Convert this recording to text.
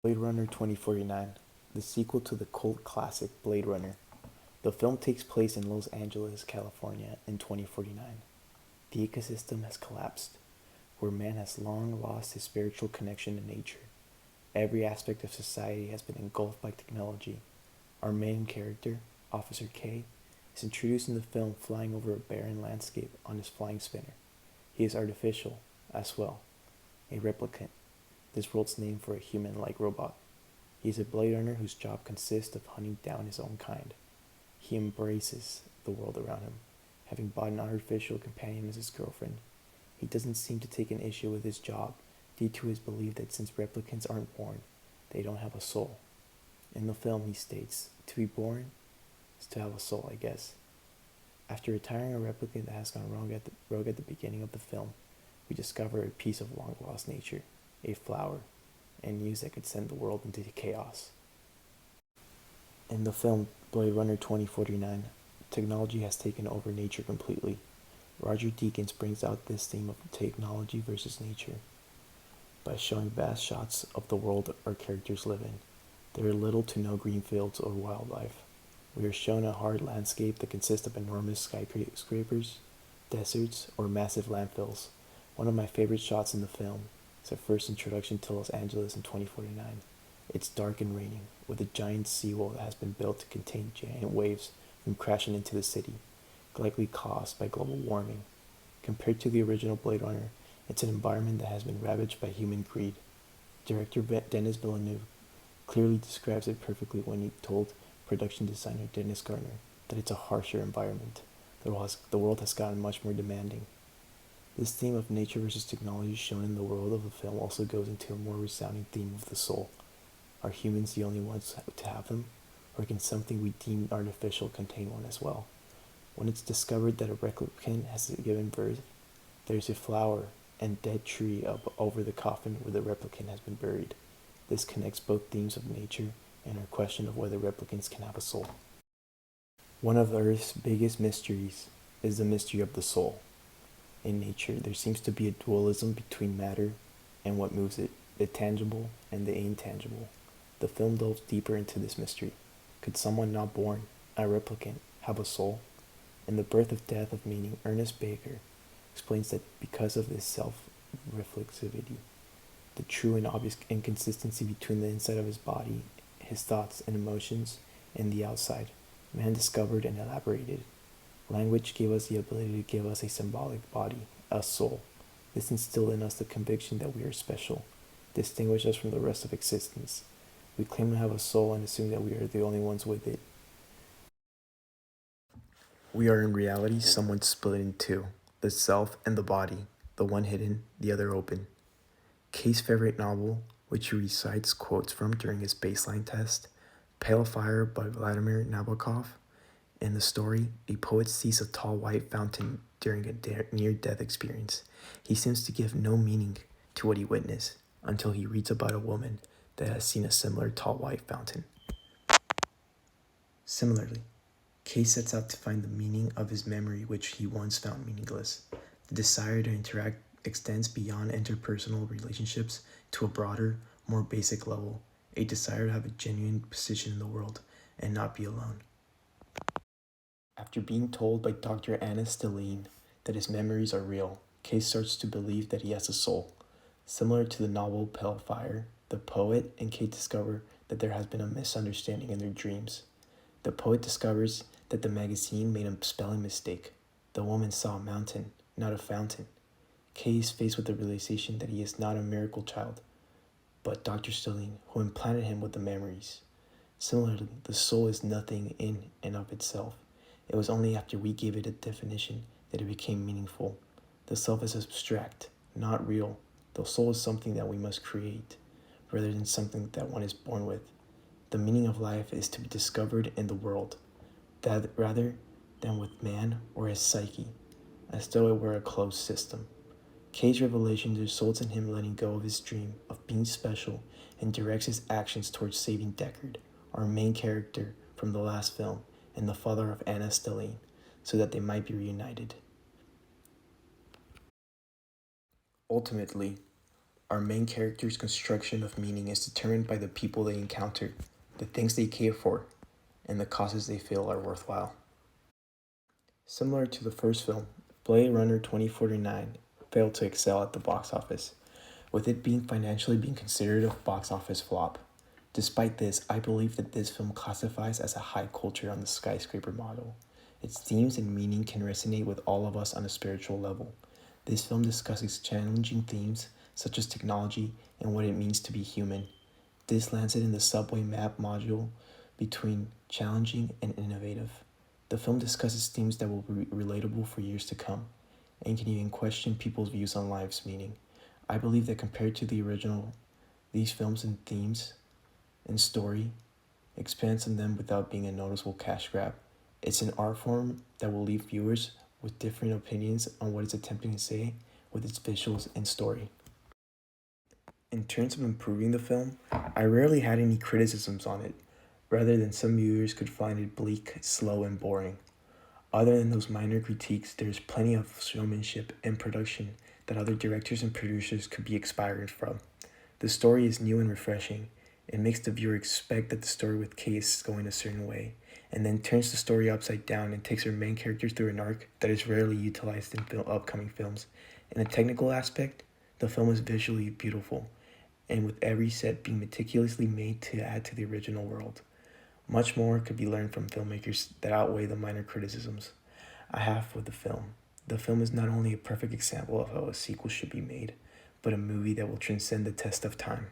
Blade Runner 2049, the sequel to the cult classic Blade Runner. The film takes place in Los Angeles, California in 2049. The ecosystem has collapsed, where man has long lost his spiritual connection to nature. Every aspect of society has been engulfed by technology. Our main character, Officer K, is introduced in the film flying over a barren landscape on his flying spinner. He is artificial, as well, a replicant, this world's name for a human-like robot. He is a Blade Runner whose job consists of hunting down his own kind. He embraces the world around him, having bought an artificial companion as his girlfriend. He doesn't seem to take an issue with his job due to his belief that since replicants aren't born, they don't have a soul. In the film, he states, "To be born is to have a soul, I guess." After retiring a replicant that has gone rogue at the beginning of the film, we discover a piece of long-lost nature, a flower, and news that could send the world into chaos. In the film Blade Runner 2049, technology has taken over nature completely. Roger Deakins brings out this theme of technology versus nature by showing vast shots of the world our characters live in. There are little to no green fields or wildlife. We are shown a hard landscape that consists of enormous skyscrapers, deserts, or massive landfills. One of my favorite shots in the film is our first introduction to Los Angeles in 2049. It's dark and raining, with a giant seawall that has been built to contain giant waves from crashing into the city, likely caused by global warming. Compared to the original Blade Runner, it's an environment that has been ravaged by human greed. Director Denis Villeneuve clearly describes it perfectly when he told production designer Dennis Garner that it's a harsher environment. The world has gotten much more demanding. This theme of nature versus technology shown in the world of the film also goes into a more resounding theme of the soul. Are humans the only ones to have them, or can something we deem artificial contain one as well? When it's discovered that a replicant has given birth, there's a flower and dead tree up over the coffin where the replicant has been buried. This connects both themes of nature and our question of whether replicants can have a soul. One of Earth's biggest mysteries is the mystery of the soul. In nature, there seems to be a dualism between matter and what moves it, the tangible and the intangible. The film delves deeper into this mystery. Could someone not born, a replicant, have a soul? In The Birth of Death of Meaning, Ernest Baker explains that because of this self-reflexivity, the true and obvious inconsistency between the inside of his body, his thoughts and emotions, and the outside, man discovered and elaborated. Language gave us the ability to give us a symbolic body, a soul. This instilled in us the conviction that we are special, distinguished us from the rest of existence. We claim to have a soul and assume that we are the only ones with it. We are in reality someone split in two, the self and the body, the one hidden, the other open. Kay's favorite novel, which he recites quotes from during his baseline test, Pale Fire by Vladimir Nabokov. In the story, a poet sees a tall white fountain during a near-death experience. He seems to give no meaning to what he witnessed until he reads about a woman that has seen a similar tall white fountain. Similarly, Kay sets out to find the meaning of his memory which he once found meaningless. The desire to interact extends beyond interpersonal relationships to a broader, more basic level, a desire to have a genuine position in the world and not be alone. After being told by Dr. Anna Stelline that his memories are real, Kay starts to believe that he has a soul. Similar to the novel Pale Fire, the poet and Kay discover that there has been a misunderstanding in their dreams. The poet discovers that the magazine made a spelling mistake. The woman saw a mountain, not a fountain. Kay is faced with the realization that he is not a miracle child, but Dr. Stelline, who implanted him with the memories. Similarly, the soul is nothing in and of itself. It was only after we gave it a definition that it became meaningful. The self is abstract, not real. The soul is something that we must create, rather than something that one is born with. The meaning of life is to be discovered in the world, that rather than with man or his psyche, as though it were a closed system. Kay's revelation results in him letting go of his dream of being special and directs his actions towards saving Deckard, our main character from the last film, and the father of Anna Stelline, so that they might be reunited. Ultimately, Our main character's construction of meaning is determined by the people they encounter, the things they care for, and the causes they feel are worthwhile. Similar to the first film, Blade Runner 2049 failed to excel at the box office, with it being financially being considered a box office flop. Despite this, I believe that this film classifies as a high culture on the skyscraper model. Its themes and meaning can resonate with all of us on a spiritual level. This film discusses challenging themes such as technology and what it means to be human. This lands it in the subway map module between challenging and innovative. The film discusses themes that will be relatable for years to come and can even question people's views on life's meaning. I believe that compared to the original, these films and themes and story expands on them without being a noticeable cash grab. It's an art form that will leave viewers with different opinions on what it's attempting to say with its visuals and story. In terms of improving the film, I rarely had any criticisms on it, rather than some viewers could find it bleak, slow, and boring. Other than those minor critiques, there's plenty of showmanship and production that other directors and producers could be inspired from. The story is new and refreshing. It makes the viewer expect that the story with Case is going a certain way, and then turns the story upside down and takes our main character through an arc that is rarely utilized in upcoming films. In a technical aspect, the film is visually beautiful, and with every set being meticulously made to add to the original world. Much more could be learned from filmmakers that outweigh the minor criticisms I have with the film. The film is not only a perfect example of how a sequel should be made, but a movie that will transcend the test of time.